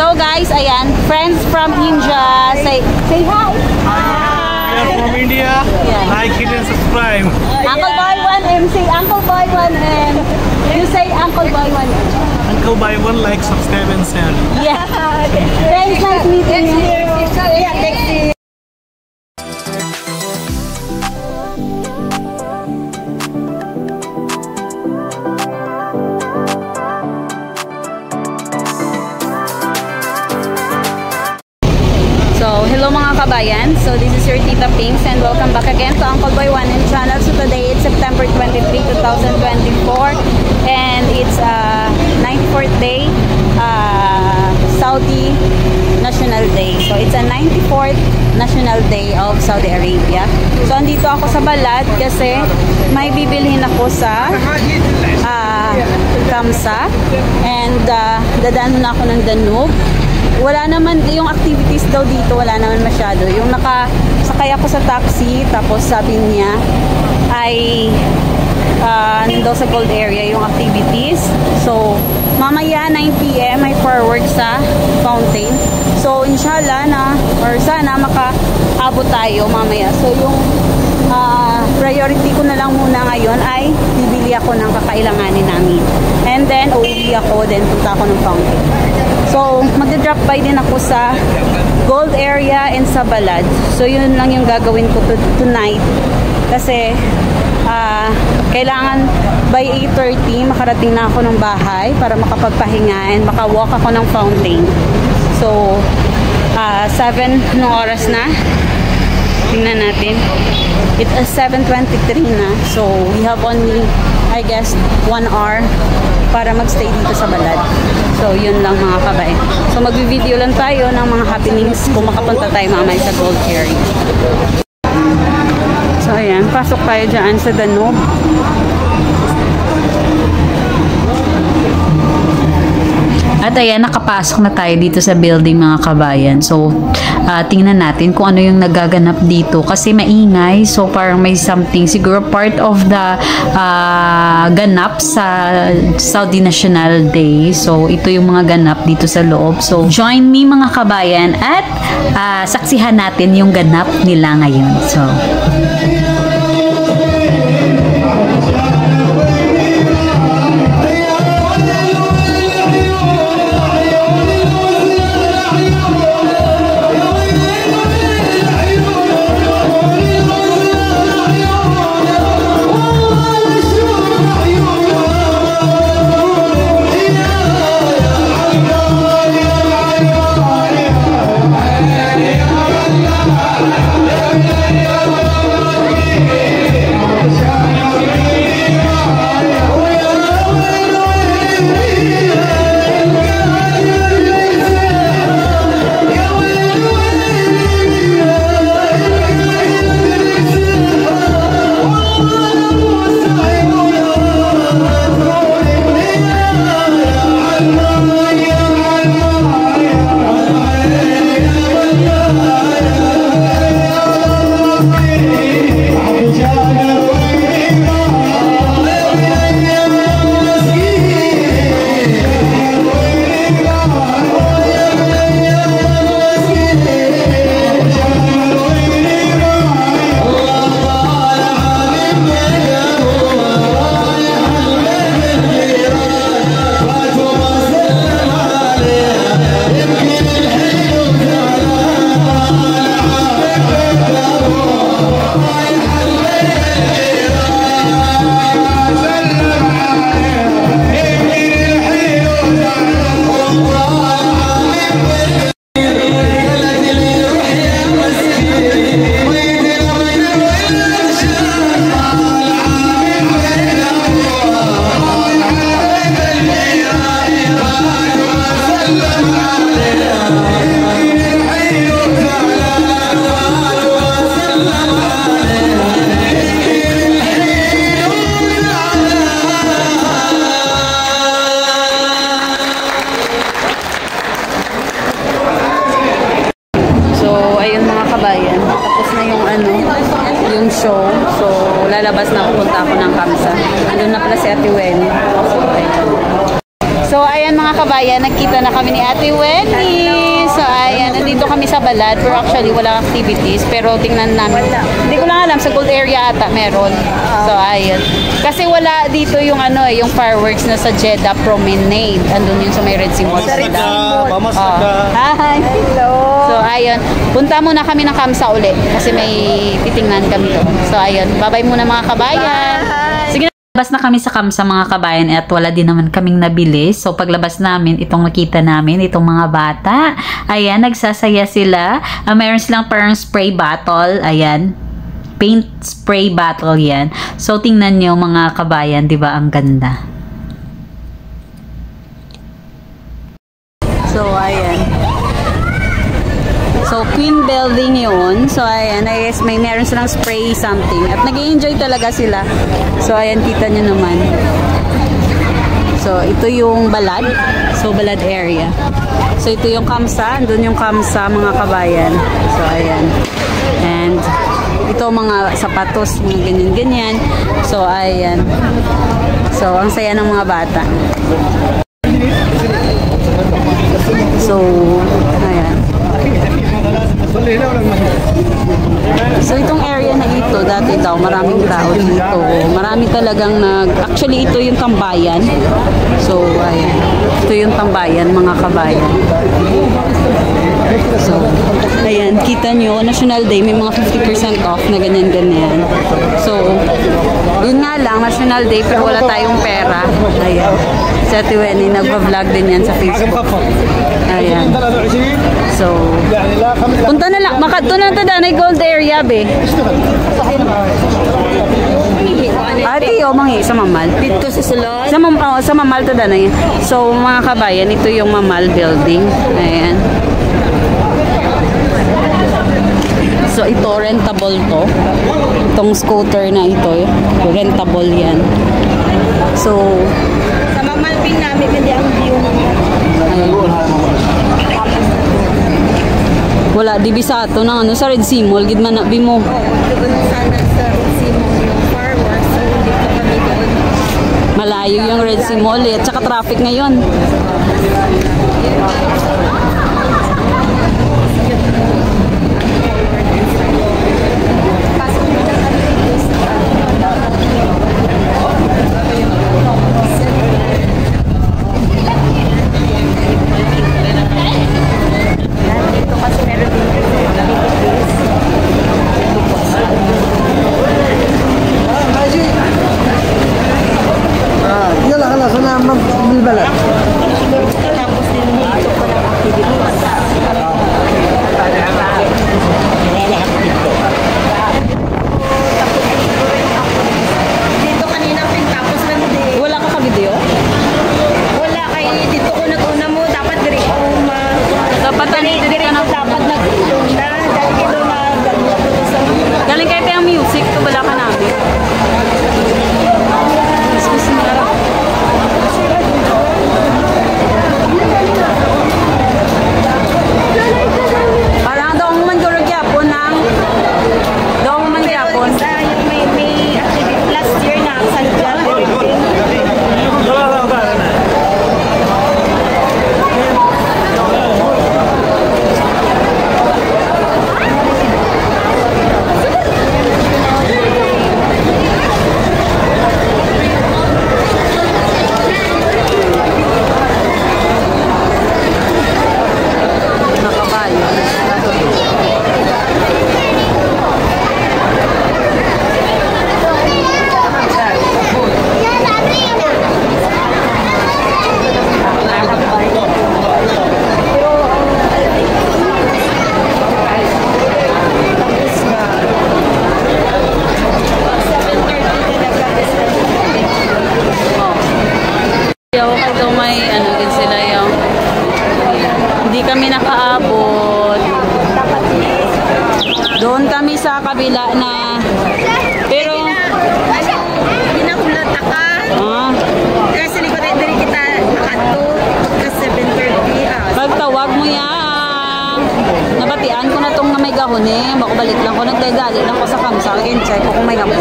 So guys, ayan, friends from India. Say hi. We are from India. Yeah. Like, hit and subscribe. Uncle Boy 1M. Say Uncle Boy 1M. You say Uncle Boy 1M. Uncle buy one, like, subscribe and share. Yeah. Thanks, nice meeting you. Yeah, thank you. So, hello mga kabayan. So, this is your Tita Pinks and welcome back again to Uncle Boy 1M channel. So, today it's September 23, 2024 and it's 94th day, Saudi National Day. So, it's a 94th National Day of Saudi Arabia. So, andito ako sa Balad kasi may bibilhin ako sa Kamsa and dadaan na ako ng Danube. Wala naman, yung activities daw dito, wala naman masyado. Yung nakasakay ako sa taxi, tapos sabi niya ay daw sa Gold Area yung activities. So, mamaya 9 PM may forward sa fountain. So, inshallah na, or sana makaabot tayo mamaya. So, yung priority ko na lang muna ngayon ay bibili ako ng kakailanganin namin. And then, uuwi ako, then punta ako ng fountain. So, magda-drop by din ako sa Gold Area and sa Balad. So, yun lang yung gagawin ko tonight. Kasi, kailangan by 8:30 makarating na ako ng bahay para makapagpahinga and makawalk ako ng fountain. So, 7 ng oras na. Tingnan natin. It's 7:23 na. So, we have only, I guess, 1 hour para magstay dito sa Balad. So, yun lang mga kabay. So, mag-video lang tayo ng mga happenings kung makapunta tayo mamaya sa Gold Area. So, ayan. Pasok tayo dyan sa Danube. At ayan, nakapasok na tayo dito sa building mga kabayan. So, tingnan natin kung ano yung nagaganap dito. Kasi maingay. So, parang may something. Siguro part of the ganap sa Saudi National Day. So, ito yung mga ganap dito sa loob. So, join me mga kabayan at saksihan natin yung ganap nila ngayon. So, show. So, lalabas na ako, punta ako ng Kamsa. Andun na pala si Ate Weni. So, ayan mga kabayan, nagkita na kami ni Ate Weni. balad, pero actually walang activities. Pero tingnan namin. Hindi ko lang alam, sa gold area ata meron. So, ayun. Kasi wala dito yung ano yung fireworks na sa Jeddah Promenade. Andun yun sa may Red Sea Mall. Hi! Hello! So, ayun. Punta muna kami ng Kamsa ulit kasi may titingnan kami doon. So, ayun. Bye-bye muna mga kabayan. Sige na. Labas na kami sa Kamsa mga kabayan at wala din naman kaming nabili. So paglabas namin, itong nakita namin, itong mga bata. Ayan, nagsasaya sila. Mayroon silang parang spray bottle. Ayan. Paint spray bottle yan. So tingnan nyo mga kabayan, di ba ang ganda. So ayan. So, Queen Building yun. So, ayan. I guess meron silang spray something. At nag-i-enjoy talaga sila. So, ayan. Kita nyo naman. So, ito yung Balad. So, Balad area. So, ito yung Kamsa. Doon yung Kamsa, mga kabayan. So, ayan. And, ito mga sapatos. Mga ganyan-ganyan. So, ayan. So, ang saya ng mga bata. So, ayan. So itong area na ito, dati daw maraming tao dito. Marami talagang actually ito yung tambayan. So ayan. Ito yung tambayan mga kabayan. So ayan, kita nyo, National Day may mga 50% off na ganyan-ganyan. So yun nga lang, National Day pero wala tayong pera. Ayan. Si Ate Wenny nagpa-vlog din yan sa Facebook. Ayan. So punta na lang, makadto na tada na gold area be. Ate o mangi sa Mamal. Dito sa Sulod. Sa Mamal tada na yan. So mga kabayan, ito yung Mamal building. Ayan. So ito rentable to. Itong scooter na ito, rentable yan. So sa Mamal ping namin hindi ang view. Wala, di bisato ng ano, sa Red Sea Mall, gid man nabi mo. Doon sana sa Red Sea Mall yung fireworks, so dito kami doon. Malayo yung Red Sea Mall at saka traffic ngayon. Doon kami sa kabila na pero Pinakulat ka. Kasi likod ay diri kita nakato kasi 7:30. pagtawag mo yan. Nabatian ko na tong na may gahon eh. Makabalik lang ko. Nagdagali lang ko sa Kamsa. Check ko kung may gahon.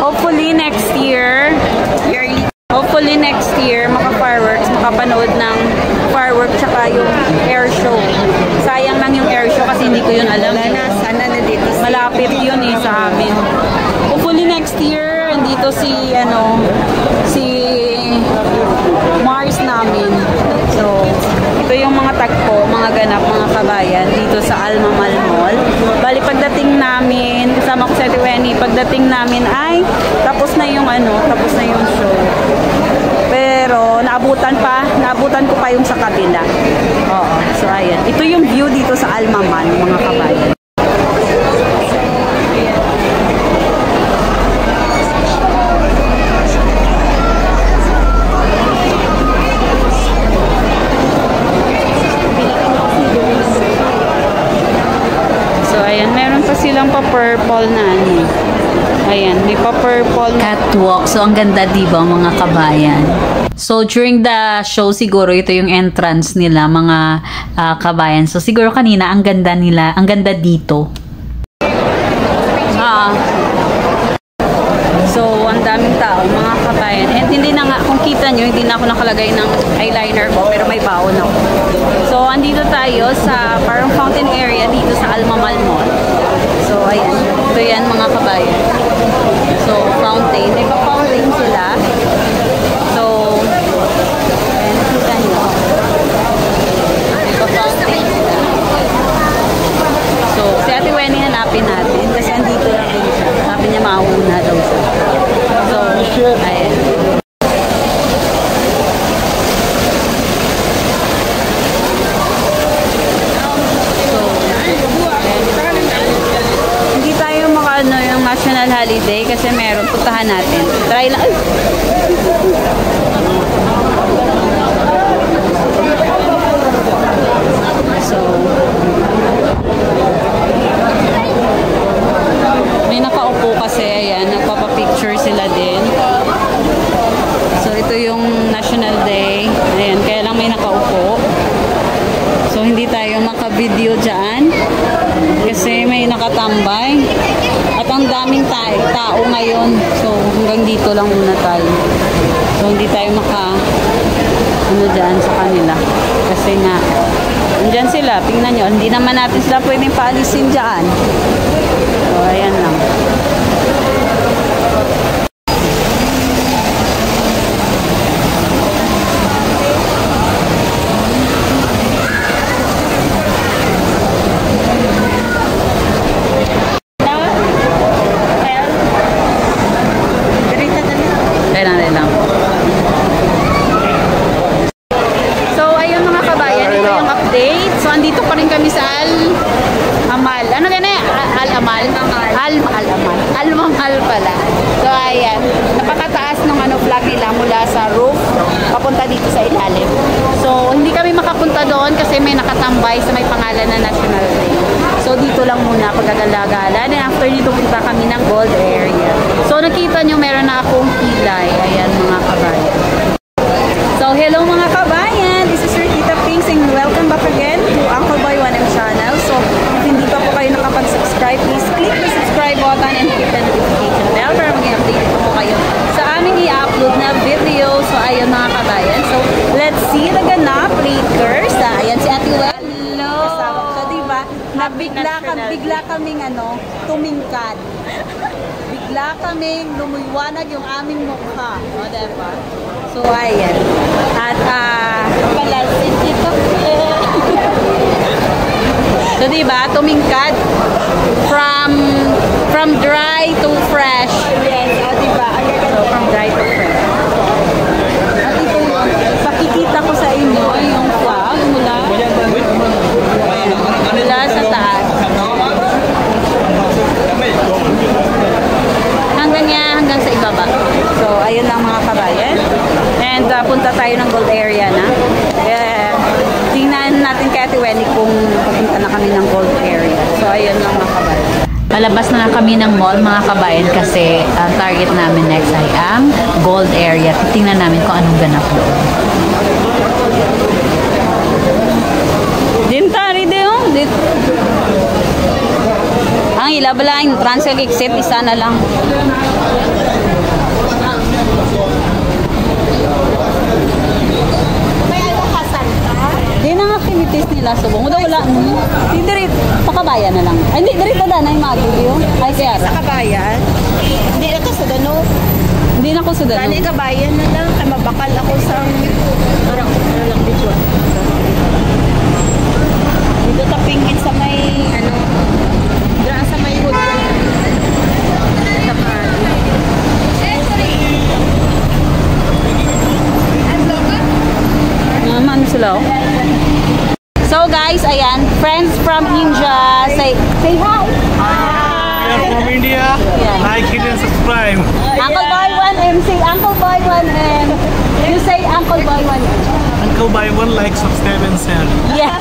Hopefully next year si Mars namin. So, ito yung mga tagpo, mga ganap, mga kabayan dito sa Almamal Mall. Bali, pagdating namin, kasama ko sa Tiweni, pagdating namin ay tapos na yung show. Pero, naabutan ko pa yung sa kabila. Oo, so ayan. Ito yung view dito sa Almamal, mga kabayan. Silang pa-purple na ano. Ayan, may pa-purple catwalk. So, ang ganda diba mga kabayan? So, during the show, siguro ito yung entrance nila, mga kabayan. So, siguro kanina, ang ganda nila, ang ganda dito. So, ang daming tao, mga kabayan. And hindi na nga, kung kita nyo, hindi na ako nakalagay ng eyeliner ko, pero may baon ako. So, andito tayo sa parang fountain area dito sa Almamal Mall. So, ayan. Ito yan, mga kabayan. So, fountain. May pa-fountain sila. So, ayan, nakita nyo. May pa-fountain sila. So, si Ate Wenny hanapin natin. Kasi andito lang din siya. Sabi niya mauna daw siya. So, ayan. National holiday kasi meron, puntahan natin. Try lang. Ay! So, may nakaupo kasi, ayan, nagpapapicture sila din. So, ito yung National Day. Ayan, kaya lang may nakaupo. So, hindi tayo maka-video dyan kasi may nakatambay. At ang daming tao ngayon. So, hanggang dito lang muna tayo. So, hindi tayo dyan sa kanila. Kasi nga, andyan sila. Tingnan nyo. Hindi naman natin sila pwedeng paalisin dyan. So, ayan lang. Almamal pala. So, ayan. Napakataas ng flag nila mula sa roof papunta dito sa ilalim. So, hindi kami makapunta doon kasi may nakatambay sa may pangalan na National Day. So, dito lang muna pagkagala-gala. And after nito, punta kami ng gold area. So, nakita nyo, meron na akong pilay. Ayan, mga kabayan. So, hello mga kabayan. This is your Tita Pinks and welcome back again to Uncle Boy 1M channel. So, if hindi pa po kayo nakapag-subscribe, please click the subscribe button and hit the notification bell para maging update po kayo sa aming i-upload na video. So, ayun mga kabayan. So, let's see the ganap later. Ayan si Ate Wel. Hello! So, diba, bigla kaming tumingkad. Bigla kaming lumiwanag yung aming mukha. O, diba? So, ayan. At, palasin dito. So, diba, tumingkad from dry to fresh. Yes, diba? So, from dry to fresh. At ito, pakikita ko sa inyo yung flag mula sa taas. Hanggang sa ibaba. So, ayun lang mga kabayan. And punta tayo ng gold area na. Tingnan natin kay Ate Wenny kung pupunta na kami ng gold area. So, ayun lang mga kabayan. Palabas na kami ng mall mga kabayan kasi ang target namin next ay ang gold area. Tingnan namin kung anong ganap doon. Dintari doon. Ang ilabala yung transfer exit, isa na lang. Di na nga kinitis nila subong. Wala. Di dirit, pakabayan na lang. Ay, hindi, dirit na na yung magiging. Ay, kaya. Sa kabayan? Hindi na to sa Danube. Hindi na ako sa Kani ganun. kabayan na lang. Kaya mabakal ako sa... Parang ano lang dito. Dito tapingin sa may... Ano... Diyan sa may hood. Ano sila oh? So guys, ayan, friends from India. Say hi. We are from India. Yeah. Like it and subscribe. Uncle Boy 1M. Say Uncle Boy 1M. You say Uncle Boy 1M. Uncle by one like, subscribe and share. Yeah.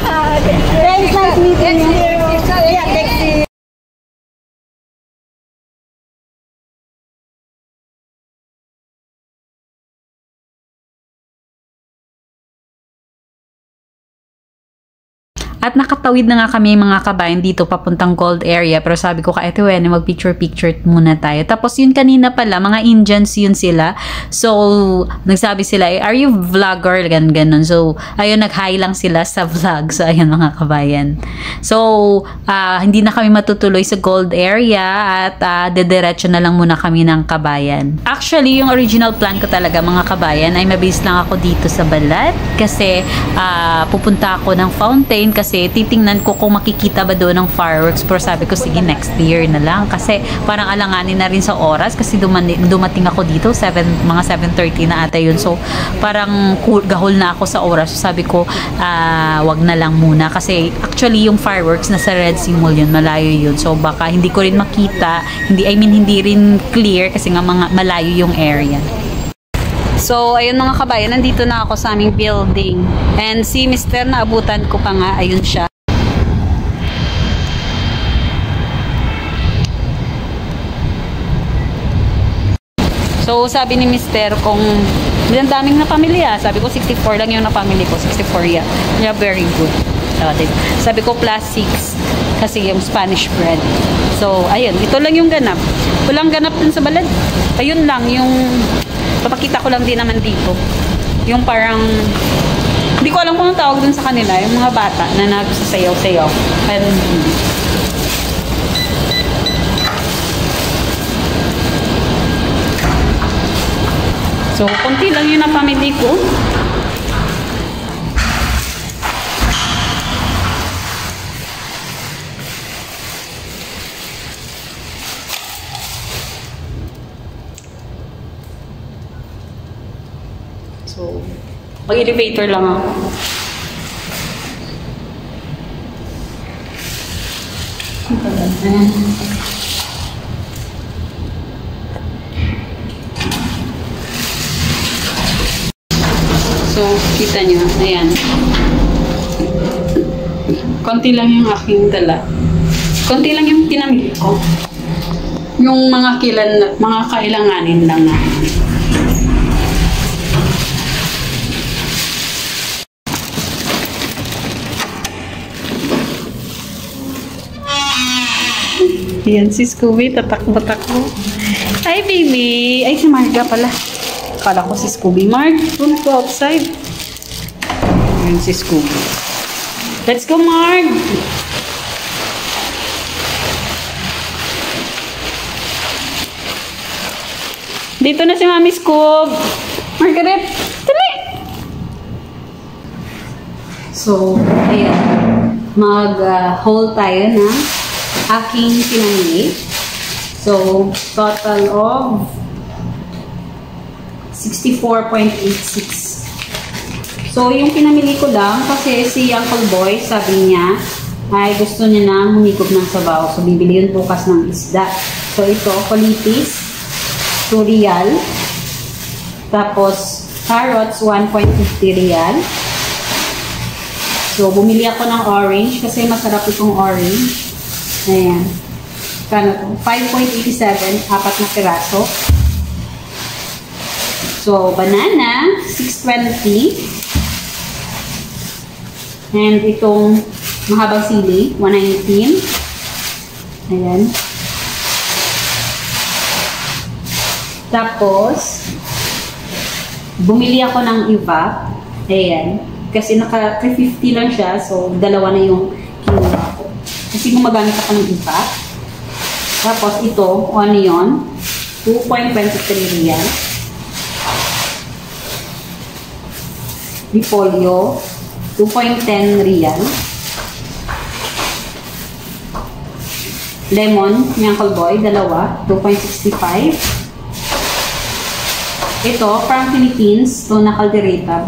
Thanks, nice meeting you. At nakatawid na nga kami mga kabayan dito papuntang Gold area. Pero sabi ko kay Ate Wen, mag-picture-picture muna tayo. Tapos yun kanina pala, mga Indians yun sila. So, nagsabi sila, are you vlogger? Ganun. So, ayun, nag-hi lang sila sa vlog. So, ayun mga kabayan. So, hindi na kami matutuloy sa Gold area at dediretso na lang muna kami ng Kabayan. Actually, yung original plan ko talaga mga kabayan ay mabilis lang ako dito sa Balat. Kasi, pupunta ako ng fountain kasi titingnan ko kung makikita ba doon ng fireworks. Pero sabi ko, sige, next year na lang. Kasi parang alanganin na rin sa oras kasi dumating ako dito, mga 7:30 na ata yun. So, parang gahol na ako sa oras. So, sabi ko, wag na lang muna. Kasi actually, yung fireworks nasa Red Sea Mall yun, malayo yun. So, baka hindi ko rin makita. Hindi rin clear kasi nga malayo yung area. So, ayun mga kabayan, nandito na ako sa aming building. And si Mr. naabutan ko pa nga, ayun siya. So, sabi ni Mr. kung ilang daming na pamilya. Sabi ko, 64 lang yung na-family ko. 64, yeah. Yeah, very good. Sabi ko, plus 6. Kasi yung Spanish bread. So, ayun. Ito lang yung ganap. Walang ganap dun sa Balad. Ayun lang, yung... Papakita ko lang din naman dito. Yung parang... Hindi ko alam kung anong tawag dun sa kanila. Yung mga bata na nagsasayaw-sayaw. And... So, konti lang yun ang family ko. So, mag-elevator lang ako. So, kita nyo, ayan. Konti lang yung aking dala. Konti lang yung pinamili ko. Yung mga kailanganin lang na. Yan si Scooby, tatakbo-takbo. Hi, baby! Ay, si Marga pala. Kala ko si Scooby. Marg, don't go outside. Yan si Scooby. Let's go, Marg! Dito na si Mami Scoob. Margaret, dali! So, ayan. Mag-haul tayo na aking pinamili. So, total of 64.86. So, yung pinamili ko lang kasi si Uncle Boy, sabi niya, ay gusto niya na humigop ng sabaw. So, bibili yun bukas ng isda. So, ito, kulitis, 2 real. Tapos, carrots, 1.50 real. So, bumili ako ng orange kasi masarap itong orange. Ayan. Kano to? 5.87, 4 na piraso. So, banana, 6.20. And itong mahabang sili, 119. Ayan. Tapos, bumili ako ng iba. Ayan. Kasi naka 350 lang siya. So, dalawa na yung kinuha ko. Kasi gumagamit ako ng iba. Tapos, ito, onion, 2.23 real. Repolyo, 2.10 real. Lemon, ni Uncle Boy, dalawa, 2.65. Ito, from Philippines, tuna caldereta,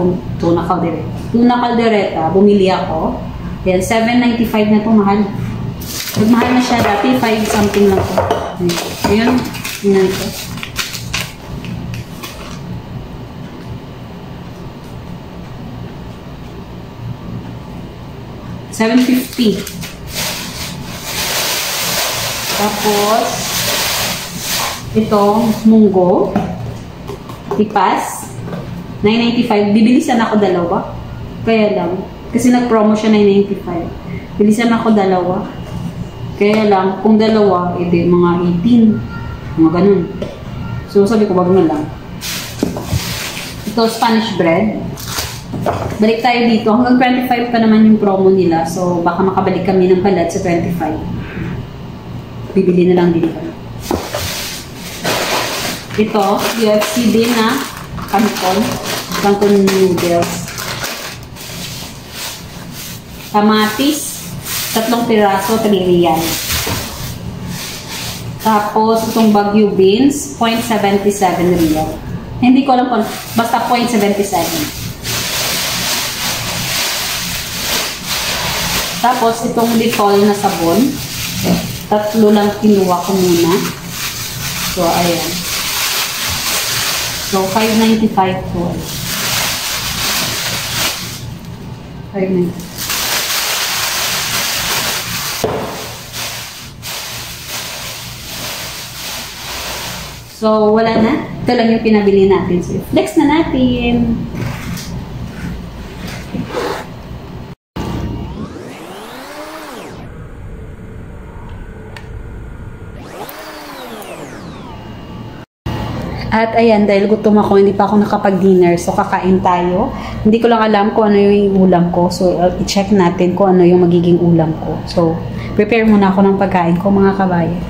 bumili ako. Yan, 7.95 na ito, mahal. Mahal na siya, dati 5 something lang ito. Ayun, yun ito. $7.50. Tapos, itong munggo, tipas, $9.95. Bibilisan ako dalawa. Kaya lang. Kasi nag-promo siya $9.95. Bilisan ako dalawa. Kaya lang, kung dalawa, edi mga 18. Mga ganun. So, sabi ko, wag na lang. Ito, Spanish bread. Balik tayo dito. Hanggang 25 pa naman yung promo nila. So, baka makabalik kami ng palad sa 25. Bibili na lang din kami. Ito, UFC din na canton noodles. Kamatis, 3 piraso, 3 real. Tapos, itong Baguio beans, 0.77 real. Hindi ko alam kung, basta 0.77. Tapos, itong Dettol na sabon, 3 lang kinuha ko muna. So, ayan. So, $5.95 po. $5.95. So, wala na. Ito lang yung pinabili natin. So, flex na natin. At ayan, dahil gutom ako, hindi pa ako nakapag-dinner. So, kakain tayo. Hindi ko lang alam kung ano yung ulam ko. So, i-check natin kung ano yung magiging ulam ko. So, prepare muna ako ng pagkain ko, mga kabayan.